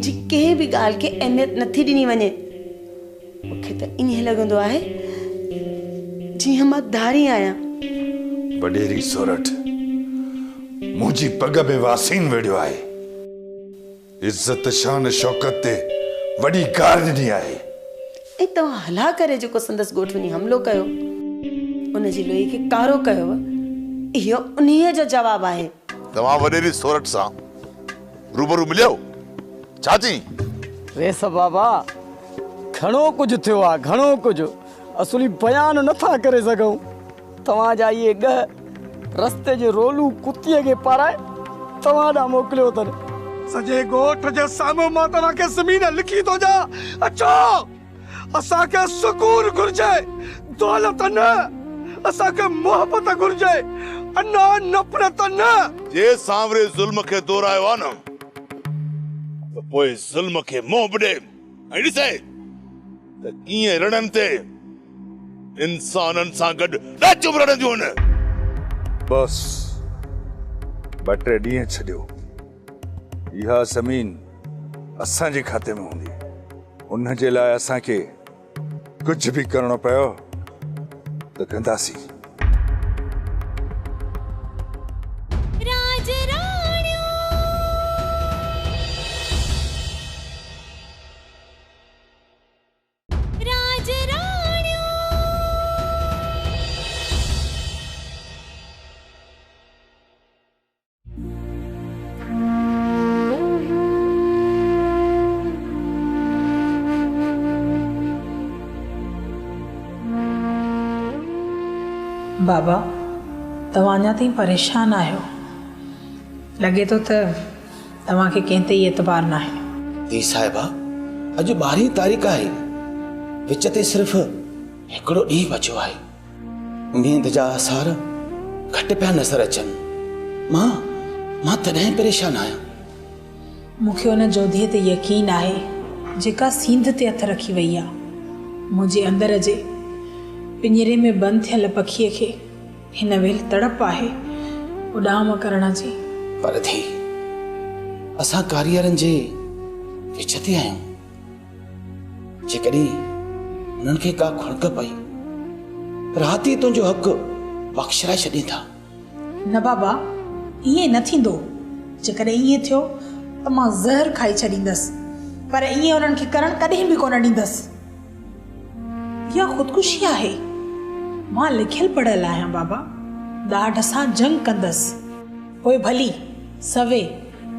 जी कंहिं बि ॻाल्हि खे अहमियत नथी ॾिनी वञे। मूंखे त ईअं लॻंदो आहे जीअं मां धारी आहियां। वॾेरी सोरठ मुंहिंजी पग में वासीन वेड़ियो आहे। इज्जत शान शौकत ते वॾी कार ॾिनी आहे। ऐं तव्हां हला करे जेको संदसि ॻोठ वञी हमलो कयो, उनजी लोही खे कारो कयो, इहो उन्हीअ जो जवाबु आहे। तव्हां वॾेरी सोरठ सां रूबरू मिलियो छा चई? वेस बाबा घणो कुझु थियो आहे, घणो कुझु असली बयान नथा करे सघूं। तव्हांजा इहे ॻ रस्ते जे रोलू कुतीअ खे पाराए तव्हां ॾांहुं मोकिलियो अथनि। सॼे ॻोठ जे साम्हूं मां तव्हांखे ज़मीन लिखी थो ॾियां। अचो, असांखे सुकून घुर्जे, दौलत न, असांखे मोहबत घुर्जे, अना नफ़रत न। जे सांवरे ज़ुल्म खे दोहरायो आहे न त पोइ ज़ुल्म खे मोह ॾे ऐं ॾिसे त कीअं रणनि ते इंसाननि सां गॾु न चुभ रहंदियूं आहिनि। बस 2-3 ॾींहं छॾियो, इहा ज़मीन असांजे खाते में हूंदी। उन जे लाइ असांखे कुझु बि करणो पियो त कंदासीं। बाबा तव्हां अञा ताईं परेशान आहियो। लॻे थो त तव्हांखे कंहिं ते एतबार न आहे। दी साहिबा अॼु 12 तारीख़ आहे, विच ते सिर्फ़ हिकिड़ो ॾींहुं बचियो आहे। नींद जा आसार घटि पिया नज़र अचनि। मां तॾहिं परेशान आहियां। मूंखे उन जोधीअ ते यकीन आहे जेका सींध ते हथ रखी वई आहे। मुंहिंजे अंदर जे पिंजरे में बंदि थियल पखीअ खे हिन वेल तड़प आहे उॾाम करण जी। पर धी असां कारीगरनि जे विच ते आहियूं। जेकॾहिं उन्हनि खे का खुणक पई राति ई तुंहिंजो हक़ बख़्शराए छॾीनि था। न बाबा ईअं न थींदो। जेकॾहिं ईअं थियो त मां ज़हर खाई छॾींदसि, पर ईअं उन्हनि खे करणु कॾहिं बि कोन ॾींदसि। इहा ख़ुदकुशी आहे। मां लिखियल पढ़ियल आहियां बाबा। ॾाढ सां जंग कंदसि, पोइ भली सवे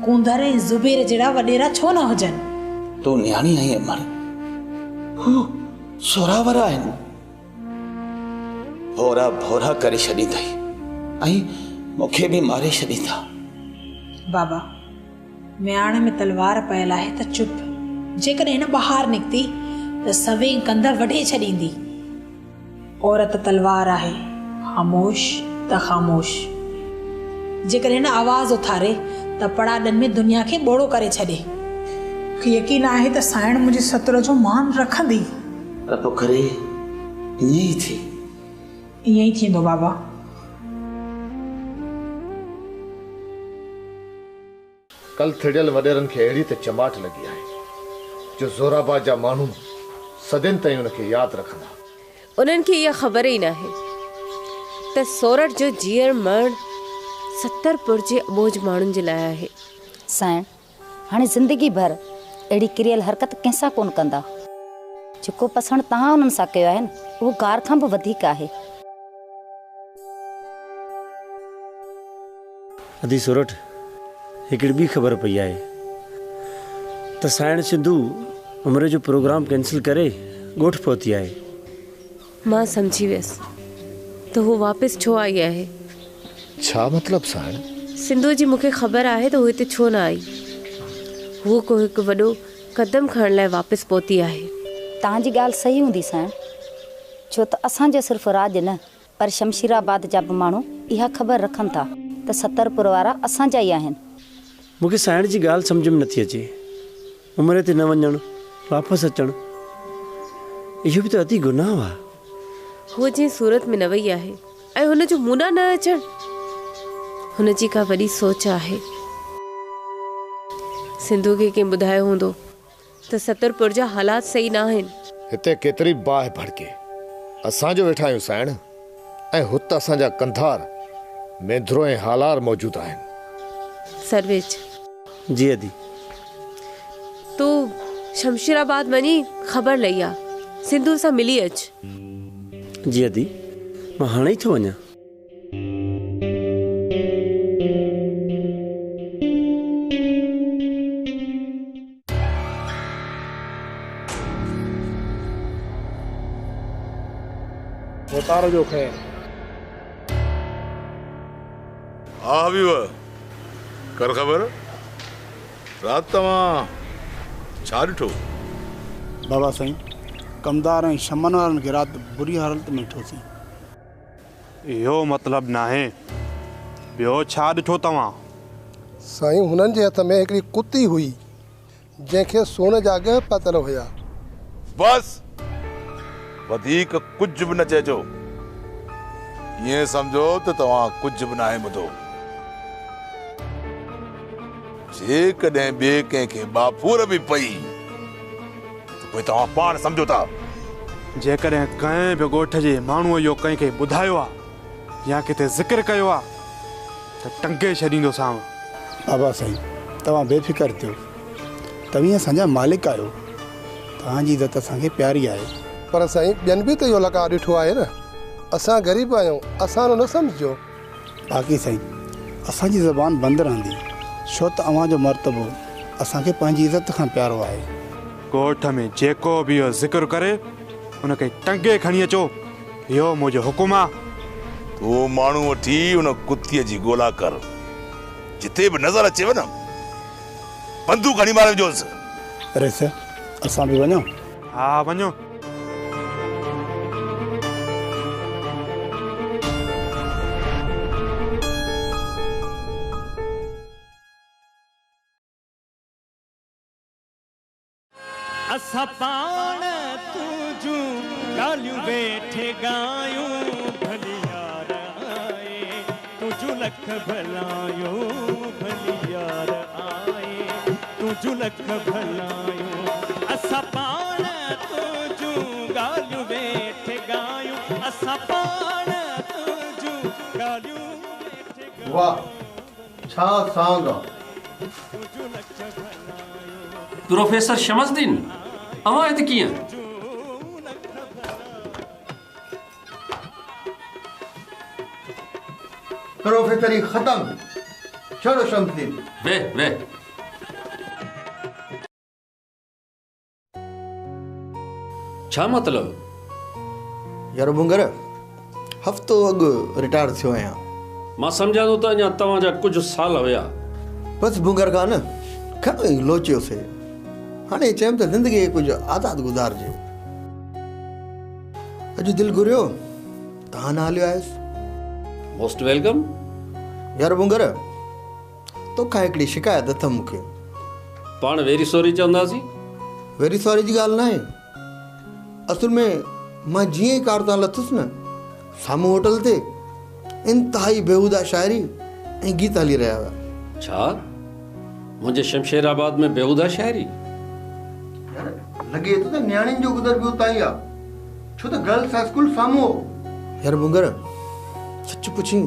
कूंदर ऐं ज़ुबैर जहिड़ा वॾेरा छो न हुजनि। तूं न्याणी आहीं अमर, हू सोरावर आहिनि। भोरा भोरा करे छॾींदई ऐं मूंखे बि मारे छॾींदा। बाबा म्याण में तलवार पयल आहे त चुप। जेकॾहिं हिन ॿाहिरि निकिती त सवे कंध वढे छॾींदी। औरत तलवार आहे, ख़ामोश त ख़ामोश। जेकॾहिं हिन आवाज़ उथारे त पड़ाॾनि में दुनिया खे ॿोड़ो करे छॾे। मूंखे यकीन आहे त साइण मुंहिंजे सत्र जो मान रखंदी। पर पोइ करे ईअं ई थींदो बाबा। कल थिड़ियल वॾेरनि खे अहिड़ी त चमाट लॻी आहे जो ज़ोराबाद जा माण्हू सदियुनि ताईं उनखे यादि रखंदा। उन्हनि खे इहा ख़बर ई न आहे त सोरठ जो जीअर मरण 70 पुर जे अबोज माण्हुनि जे लाइ आहे। साइण हाणे ज़िंदगी भर अहिड़ी किरियल हरकत कंहिंसां कोन कंदा। जेको पसंदि तव्हां उन्हनि सां कयो आहे न उहो गार खां बि वधीक आहे। अदी सोरठ हिकिड़ी ॿी ख़बर पई आहे त साइण सिंधू उमिरि जो प्रोग्राम कैंसिल करे ॻोठ पहुती आहे। मां सम्झी वियसि त हू वापसि छो आई आहे। छा मतिलबु साइण? सिंधू जी मूंखे ख़बर आहे त हू हिते छो न आई। हू को हिकु वॾो क़दम खणण लाइ वापसि पहुती आहे। तव्हांजी ॻाल्हि सही हूंदी साइण, छो त असांजो सिर्फ़ु राज न पर शमशीराबाद जा बि माण्हू इहा ख़बर रखनि था त 70 पुर वारा असांजा ई आहिनि। मूंखे साइण जी ॻाल्हि सम्झ में नथी अचे। उमिरि ते न वञणु, वापसि अचणु, इहो बि त अति गुनाह आहे। हू जीअं सूरत में न वई आहे ऐं हुनजो मुना न अचणु, हुनजी का वॾी सोच आहे। सिंधु खे कंहिं ॿुधायो हूंदो त सतरपुर जा हालात सही न आहिनि। हिते केतिरी बाहि भड़के असांजो वेठा आहियूं साइण, ऐं हुते असांजा कंधार मेंद्रो ऐं हालार मौजूद आहिनि। सर्वेज जी अदी। तू शमशीराबाद वञी ख़बर लई आ, सिंधु सां मिली अच। जी अदी, मां हाणे ई थो वञा। उतारो जो खे हा हबीब, कर ख़बर रात तव्हां छा ॾिठो? बाबा साईं, कमदार ऐं शमन वारनि खे राति बुरी हालत में ॾिठोसीं। इहो मतिलबु नाहे, ॿियो छा ॾिठो तव्हां? साईं, हुननि जे हथ में हिकिड़ी कुती हुई जंहिंखे सोने जा ॻह पातल हुया। बस वधीक कुझु बि न चइजो, ईअं सम्झो त तव्हां कुझु बि नाहे ॿुधो। जेकॾहिं ॿिए कंहिंखे बाफूर बि पई त पोइ तव्हां पाण सम्झो था। जेकॾहिं कंहिं बि ॻोठ जे माण्हूअ इहो कंहिंखे ॿुधायो आहे या किथे ज़िक्र कयो आहे त टंगे छॾींदोसांव। बाबा साईं, तव्हां बेफ़िक्र थियो, तव्हीं असांजा मालिक आहियो, तव्हांजी इज़त असांखे प्यारी आहे। पर साईं, ॿियनि बि त इहो लॻा ॾिठो आहे न, असां ग़रीब आहियूं, असां न सम्झो। बाक़ी साईं, असांजी ज़बान बंदि रहंदी, छो त अव्हांजो मर्तबो असांखे पंहिंजी इज़त खां प्यारो आहे। ॻोठ में जेको बि इहो ज़िक्र करे उनखे टंगे खणी अचो, इहो मुंहिंजो हुकुम आहे। तूं माण्हू वठी उन कुतीअ जी ॻोल्हा कर, जिते बि नज़र अचेव न बंदूक खणी मारे विझोसि। अरे सर, असां बि वञूं? हा वञो। असां पाण तुझू ॻाल्हियूं वेठे ॻायूं, भली यार आए तुझू लख भलायूं, भली यार आए तुझू लख भलायूं। असां पाण तुझू ॻाल्हियूं वेठे ॻायूं, असां पाण तुझू ॻाल्हियूं वेठे ॻायूं। वाह, छा सांग आहे। प्रोफेसर शमसदीन, अवां हिते कीअं? प्रोफेसर खत्म, छोड़ो शमसदीन। वे वे छा मतलब? यार बुंगर, हफ़्तो अॻु रिटायर थियो आहियां। मां सम्झां थो त अञा तव्हांजा कुझु साल हुया। बस बुंगर का न घणो ई लोचियोसीं, हाणे चयमि त ज़िंदगी कुझु आज़ाद गुज़ारिजे। अॼु दिलि घुरियो तव्हां न हलियो आयुसि। Most welcome. यार बुंगर, तोखां हिकिड़ी शिकायत अथमि मूंखे। पाण वेरी सॉरी चवंदासीं। वेरी सॉरी जी ॻाल्हि न आहे, असुल में मां जीअं ई कार तां लथुसि न, साम्हूं होटल ते इंतिहाई बेहूदा शाइरी ऐं गीत हली रहिया हुआ। छा मुंहिंजे शमशेराबाद में बेहूदा शाइरी? लॻे थो त न्याणियुनि जो गुज़र बि उतां ई आहे, छो त गर्ल्स हाई स्कूल साम्हूं हो। यार बुंगर, सच पुछी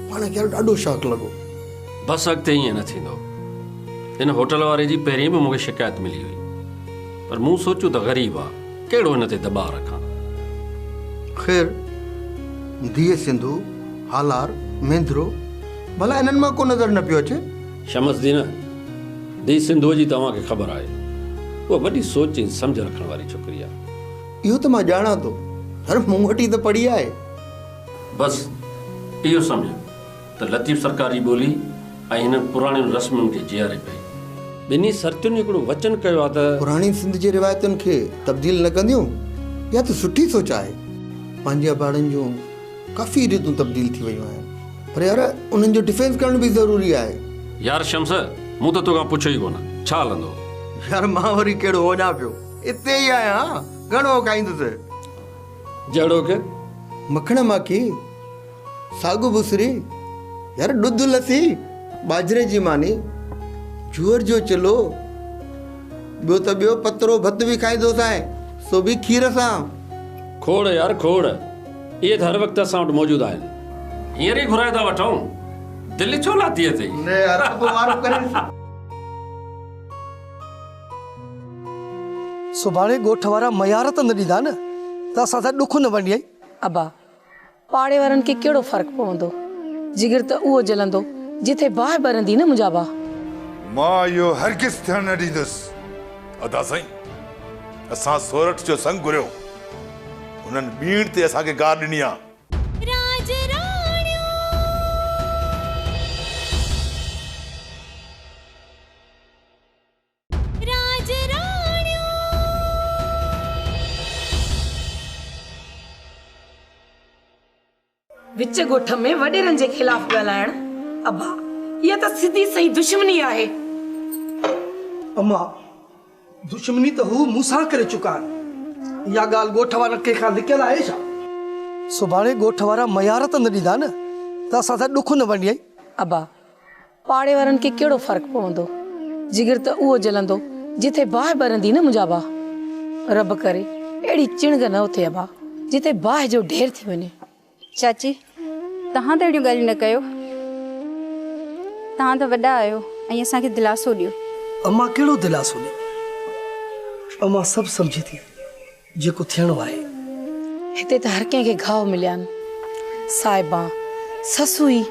पाण खे ॾाढो शौक़ लॻो। बसि अॻिते ईअं न थींदो। हिन होटल वारे जी पहिरीं बि मूंखे शिकायत मिली हुई, पर मूं सोचियो त ग़रीब आहे, कहिड़ो हिन ते दबाव रखां। ख़ैर, धीअ सिंधु, हालार, मेंद्रो, भला इन्हनि मां को नज़र न पियो अचे। शमसदीन, धी सिंधुअ जी तव्हांखे ख़बर आहे, उहा वॾी सोच ऐं सम्झ रखण वारी छोकिरी आहे। इहो त मां ॼाणां थो, पर मूं वटि त पढ़ी आहे। बसि इहो सम्झो त लतीफ़ सरकार जी ॿोली ऐं हिननि पुराणियुनि रस्मुनि खे जीआरे पई। ॿिन्ही सरतियुनि हिकिड़ो वचन कयो आहे त पुराणी सिंध जे रिवायतुनि खे तब्दील न कंदियूं, या त सुठी सोच आहे। पंहिंजे ॿारनि जूं काफ़ी रीतूं तब्दील थी वियूं आहिनि, पर यार उन्हनि जो डिफेंस करण बि ज़रूरी आहे। यार शम्स, मूं त तोखां पुछो ई कोन, छा हलंदो? यार मां वरी कहिड़ो वञा पियो, हिते ई आहियां, घणो खाईंदुसि। जहिड़ो के मखण माखी, सागु बुसरी, यार ॾुध लसी, बाजरे जी मानी, जूअर जो चिलो ॿियो त ॿियो पतरो भत बि खाईंदोसि आहे, सो बि खीर सां। खोड़ यार खोड़, इहे त हर वक़्तु असां वटि मौजूदु आहिनि। हींअर ई घुराए था वठूं, दिलि छो लाथी अथई? सुभाणे ॻोठ वारा मयार त न ॾींदा न, त असां सां ॾुख न वञे। अबा पाड़े वारनि खे कहिड़ो फ़र्क़ु पवंदो, जिगर त उहो जलंदो जिथे बाहि ॿरंदी न मुंहिंजा भाउ। मां इहो हरगिज़ थियण न ॾींदुसि। अदा साईं, असां सोरठ जो संग घुरियो, उन्हनि बीण ते असांखे गार ॾिनी आहे। विच ॻोठ में वॾेरनि जे ख़िलाफ़ ॻाल्हाइण, अबा इहा त सिधी सही दुश्मनी आहे। अम्मा दुश्मनी त हू मूंसां करे चुका आहिनि, इहा ॻाल्हि ॻोठ वारनि कंहिंखां लिकियल आहे छा? सुभाणे ॻोठ वारा मयार त न ॾींदा न, त असां सां ॾुख न वञे। अबा पाड़े वारनि खे कहिड़ो फ़र्क़ु पवंदो, जिगर त उहो जलंदो जिथे बाहि ॿरंदी न मुंहिंजा भाउ। रब करे अहिड़ी चिणग न उथे अबा जिथे बाहि जो ढेर थी वञे। चाची तव्हां त अहिड़ियूं ॻाल्हियूं न कयो, तव्हां त वॾा आहियो ऐं असांखे दिलासो ॾियो। अम्मा कहिड़ो दिलासो ॾियो? अम्मा सभु सम्झी थी जेको थियणो आहे। हिते त हर कंहिंखे घाव मिलिया आहिनि, साहिबा, ससुई,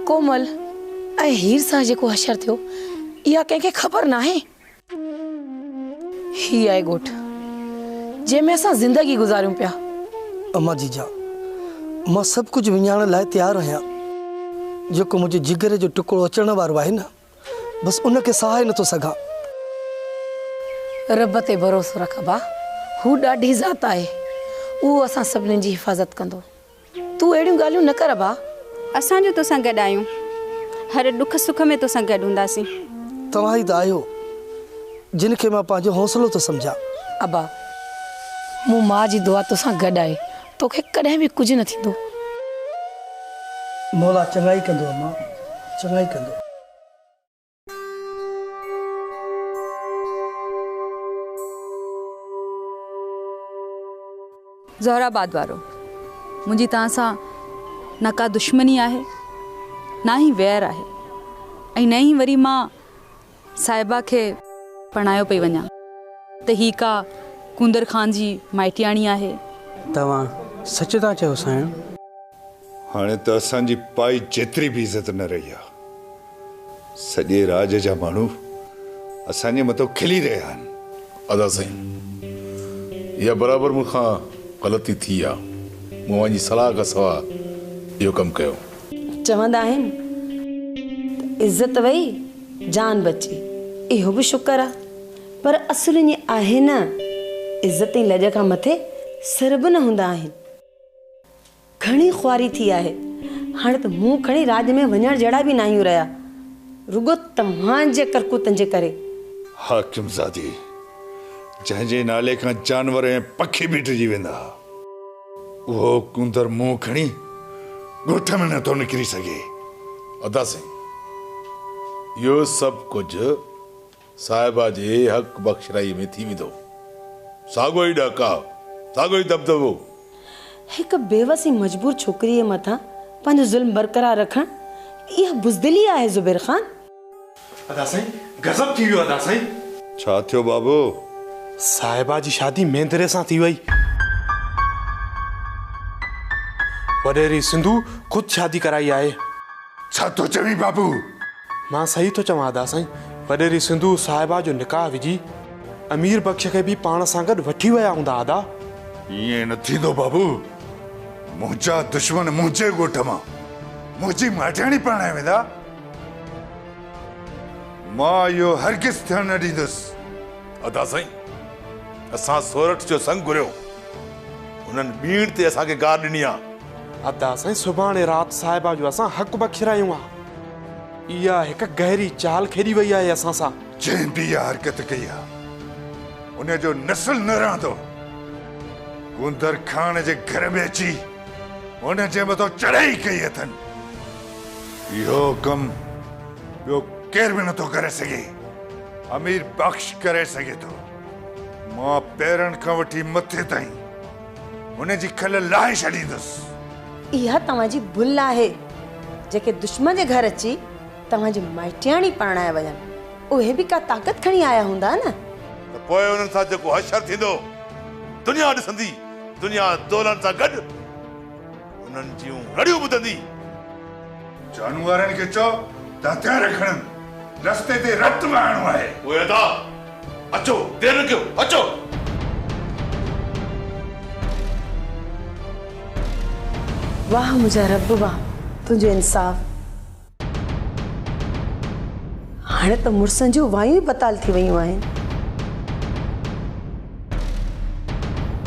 कोमल ऐं हीर सां जेको हशर थियो, इहा कंहिंखे ख़बर न आहे। ही आहे ॻोठ जंहिंमें असां ज़िंदगी गुज़ारियूं पिया। अम्मा जीजा, मां सभु कुझु विञाइण लाइ तयारु आहियां, जेको मुंहिंजे जिगर जो टुकड़ो अचण वारो आहे न, बसि उनखे सहाए नथो सघां। रब ते भरोसो रख बा, हू ॾाढी ज़ात आहे, उहो असां सभिनीनि जी हिफ़ाज़त कंदो। तूं अहिड़ियूं ॻाल्हियूं न कर बा। असां जो तोसां गॾु आहियूं, हर ॾुख सुख में तोसां गॾु हूंदासीं। तव्हां ई त आहियो जिन खे मां पंहिंजो हौसलो थो सम्झां। अबा मूं मां जी दुआ तोसां गॾु आहे, तोखे कॾहिं बि कुझु न थींदो। मौला चङाई कंदो अम्मा, चङाई कंदो। ज़ोहराबाद वारो, मुंहिंजी तव्हां सां न का दुश्मनी आहे, ना ही वैर आहे, ऐं न ई वरी मां साहिबा खे पढ़ायो पई वञा त ही का कुंदर ख़ान जी माइटियाणी आहे। तव्हां सच था चयो साईं? हाणे त असांजी पाई जेतिरी बि इज़त न रही आहे। सॼे राज जा माण्हू असांजे मथां खिली रहिया आहिनि। अदा साईं, इहा बराबरि मूंखां ग़लती थी आहे। मूं वञी सलाह खां सवाइ इहो कमु कयो। चवंदा आहिनि इज़त वई जान बची, इहो बि शुक्र आहे, पर असुल ईअं आहे न। इज़त ई लॼ खां मथे सिर बि न हूंदा आहिनि। घणी ख्वारी थी आहे, हाणे त मूं खणी राज में वञण जहिड़ा बि न आहियूं रहिया, रुगो तव्हांजे करकूतनि जे करे। हाकिम ज़ादी, जंहिंजे नाले खां जानवर ऐं पखी बि टिजी वेंदा, उहो कुंदर मुंहुं खणी ॻोठ में नथो निकिरी सघे। अदा साईं, इहो सभु कुझु साहिबा जे हक़ बख़्शराई में थी वेंदो। साॻो ई ॾका, साॻो ई दबदबो। हिकु बेवसी मजबूर छोकिरीअ मथां पंहिंजो ज़ुल्म बरक़रार रखण, इहा बुज़दिली आहे ज़ुबैर ख़ान। अदा साईं, गज़ब थी वियो अदा साईं। छा थियो बाबू? साहिबा जी शादी मेंदरे सां थी वई। वॾेरी सिंधु ख़ुदि शादी कराई आहे। छा तो चवी बाबू? मां सही तो चवां अदा साईं। वॾेरी सिंधु साहिबा जो निकाह विझी अमीर बख्श खे बि पाण सां गॾु वठी विया हूंदा अदा। ईअं न थींदो बाबू। मुंहिंजा दुश्मन मुंहिंजे ॻोठ मां मुंहिंजी माइटियाणी परणाए वेंदा। मां इहो हरगिज़ थियण न ॾींदुसि। अदा साईं, असां सोरठ जो संग घुरियो, उन्हनि बीण ते असांखे गार ॾिनी आहे। अदा साईं, सुभाणे राति साहिबा जो असां हक़ बख़्शरायूं आहे। इहा हिकु गहरी चाल खेॾी वई आहे असां सां। जंहिं बि इहा हरकत कई आहे, उनजो नस्ल न रहंदो। कुंदर खान जे घर में अची उनजे मथां चढ़ाई कई अथनि। इहो कमु ॿियो केर बि नथो करे सघे। अमीर बख्श करे सके तो मां पेरन खां वठी मथे ताईं उन जी खल लाहे छॾींदुसि। इहा तव्हांजी भुल आहे। जेके दुश्मन जे घर अची तव्हांजी माइटियाणी परणाए वञनि उहे बि का ताक़त खणी आया हूंदा न। त पोइ उन्हनि सां जेको हशर थींदो दुनिया ॾिसंदी, दुनिया दौलत सां गॾु उन्हनि जूं रड़ियूं ॿुधंदी। जानवरनि खे चओ त हथियार खणनि, रस्ते ते रत वहणो आहे। उहे अदा अचो, देरि न कयो, अचो। वाह मुंहिंजा रब, वाह तुंहिंजो इंसाफ़। हाणे त मुड़ुसनि जूं वायूं ई बताल थी वयूं आहिनि।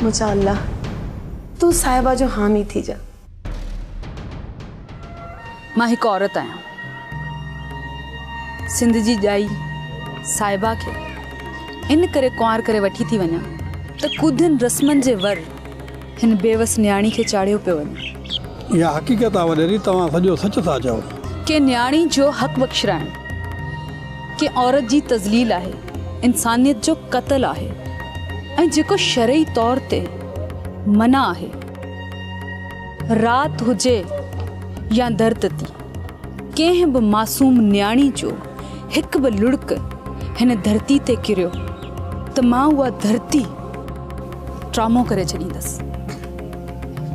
मुंहिंजा अल्लाह तूं साहिबा जो हामी थी जा। मां हिकु औरत आहियां। सिंध जी ॼाई साहिबा खे इन करे कुंवार करे वठी थी वञा त कुदनि रस्मनि जे वर हिन बेवस न्याणी खे चाढ़ियो पियो वञे। इहा हक़ीक़त आहे वॾेरी, तव्हां सॼो सच था चओ। के न्याणी जो हक़ बख़्शिराइण के औरत जी तज़लील आहे, इंसानियत जो क़त्ल आहे ऐं जेको शरई तौर ते मना आहे। रात हुजे या दरतती कंहिं बि मासूम न्याणी जो हिकु बि लुड़क हिन धरती ते किरियो त मां उहा धरती ट्रामो करे छॾींदसि।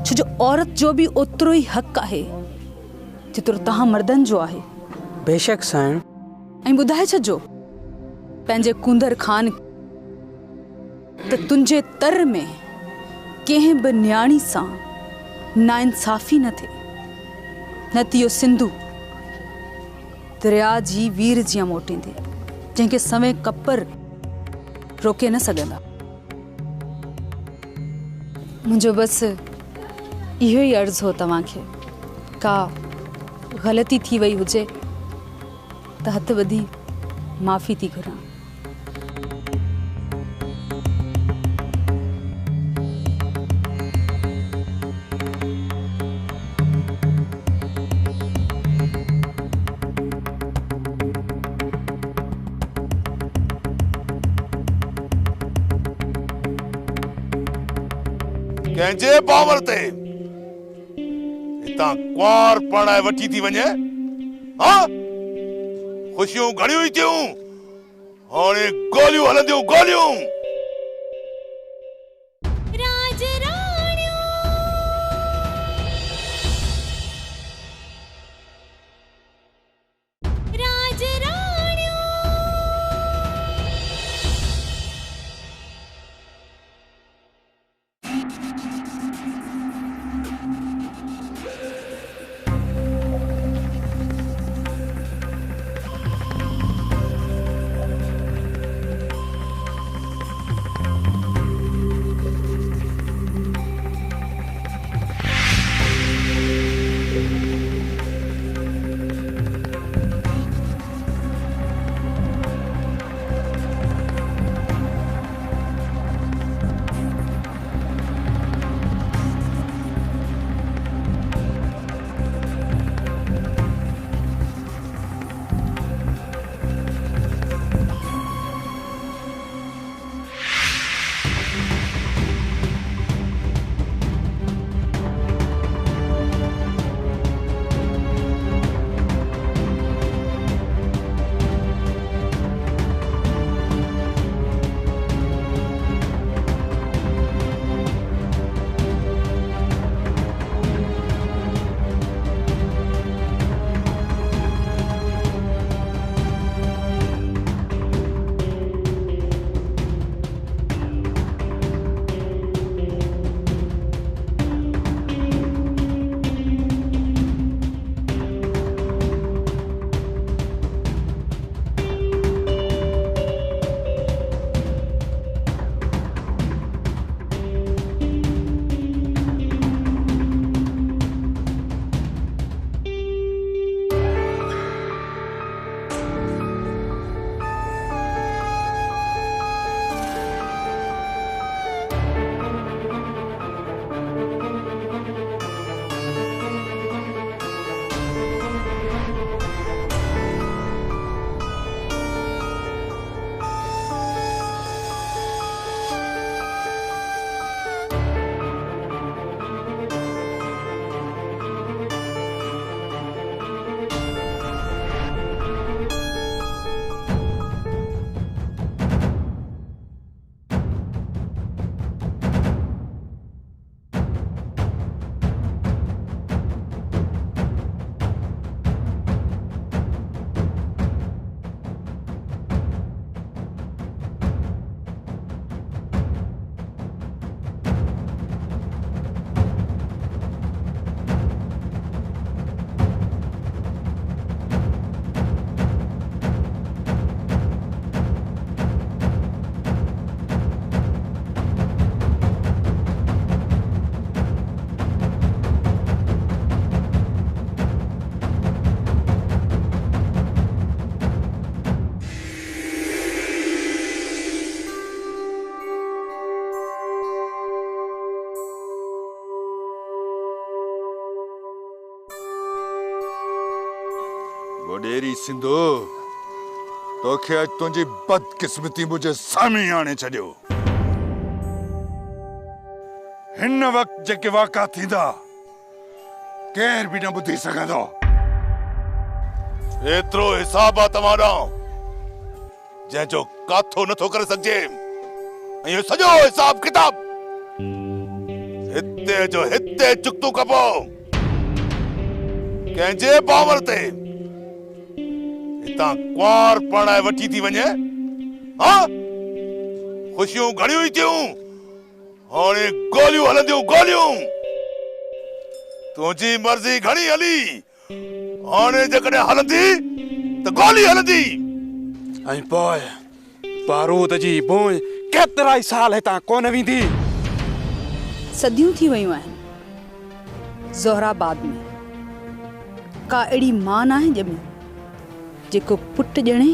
छो जो औरत जो बि ओतिरो ई हक़ आहे जेतिरो तव्हां मर्दनि जो आहे। बेशक साईं। ऐं ॿुधाए छॾिजो पंहिंजे कुंदर खान त तुंहिंजे तर में कंहिं बि न्याणी सां नाइंसाफ़ी न थिए, न त इहो सिंधु दरिया जी वीर जीअं मोटींदे जंहिंखे समय कपर रोके न सघंदा। मुंहिंजो बसि इहो ई अर्ज़ु हो तव्हांखे, का ग़लती थी वई हुजे त हथ ॿधी माफ़ी थी घुरां। कंहिंजे बावर ते हितां कुंवार परणाए वठी थी वञे। हाँ, खुशियूं घणियूं ई थियूं, हाणे गोलियूं हलंदियूं, गोलियूं। वडेरी सिंधु तोखे अज तुंहिंजी बदकिस्मती मुझे साम्हूं आणे छॾियो। हिन वक्त जेके वाक़ा थींदा केर भी न ॿुधी सघंदो। एतिरो हिसाब आहे तव्हां ॾांहुं जंहिंजो काथो नथो करे सघिजे। ऐं इहो सॼो हिसाब किताब हिते जो हिते चुक्तू कबो कंहिंजे बावर ते हितां कुंवार परणाए वठी थी वञे। हाँ ख़ुशियूं घणियूं ई थियूं, हाणे गोलियूं हलंदियूं गोलियूं। तुंहिंजी मर्ज़ी घणी हली, हाणे जेकॾहिं हलंदी त गोली हलंदी। ऐं पोइ बारूद जी बोझ केतिरा ई साल हितां कोन वेंदी। सदियूं थी वयूं आहिनि ज़ोहराबाद में का अहिड़ी मां नाहे ॼमी जेको पुटु ॼणे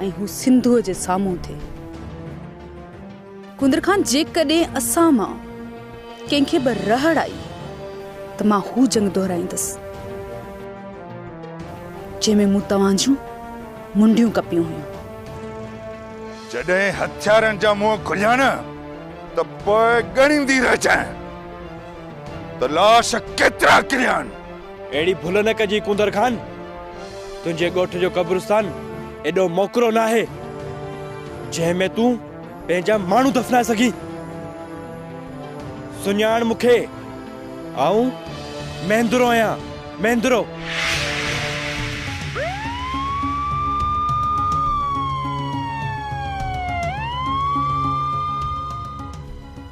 ऐं हू सिंधुअ जे साम्हूं थिए। कुंदर खान जेकॾहिं असां मां कंहिंखे बि रहड़ आई त मां हू जंग दोहराईंदसि जंहिंमें मूं तव्हां जूं मुंडियूं कपियूं हुयूं। जॾहिं हथियारनि जा मुंहं खुलिया न त पोइ ॻणींदी रहिजांइ त लाश केतिरा किरिया आहिनि। अहिड़ी भुल न कजी कुंदर खान, तुंहिंजे ॻोठ जो कब्रिस्तान एॾो मोकिरो न आहे जंहिंमें तूं पंहिंजा माण्हू दफ़नाए सघीं। सुञाण मूंखे, आऊं महेंद्रो आहियां, महेंद्रो।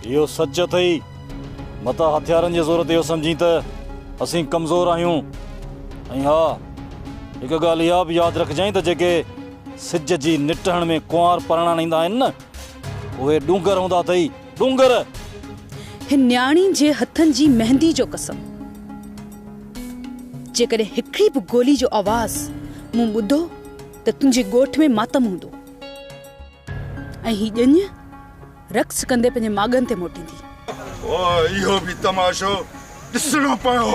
इहो सच अथई, मता हथियारनि जी ज़रूरत इहो सम्झी त असीं कमज़ोर आहियूं। ऐं हा, हिकु ॻाल्हि इहा बि यादि रखजांइ त जेके सिज जी निटहण में कुंवार परणाइण ईंदा आहिनि न, उहे डूंगर हूंदा अथई, डूंगर। हिन न्याणी जे हथनि जी मेहंदी जो कसम, जेकॾहिं हिकिड़ी बि गोली जो आवाज़ मूं ॿुधो त तुंहिंजे ॻोठ में मातम हूंदो ऐं ही ॼञ रक्स कंदे पंहिंजे माॻनि ते मोटींदी। इहो बि तमाशो ॾिसणो पियो।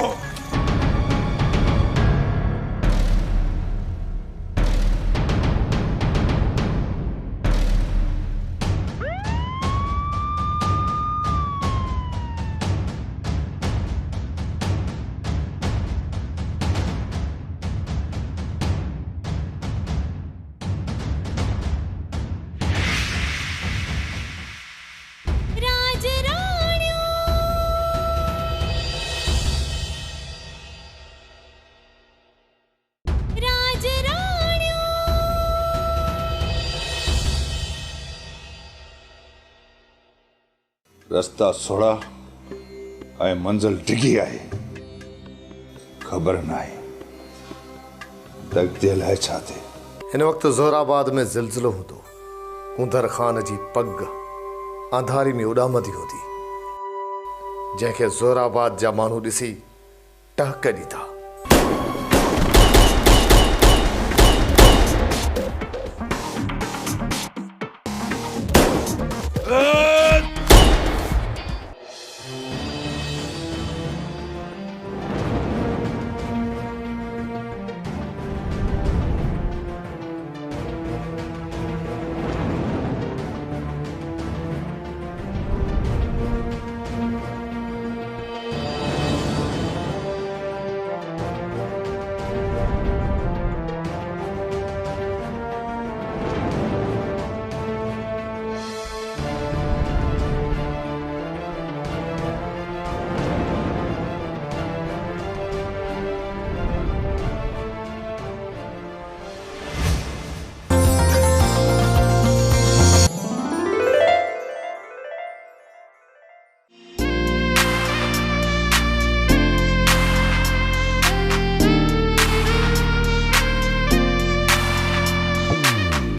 रस्ता सोड़ा ऐं मंज़िल डिघी आहे, ख़बर न आहे दगदियल आहे छा थिए। हिन वक़्तु ज़ोहराबाद में ज़िलज़िलो हूंदो। कुंदर खान जी पग अंधारी में उॾामंदी हूंदी, जंहिंखे ज़ोहराबाद जा माण्हू ॾिसी टहक ॾींदा।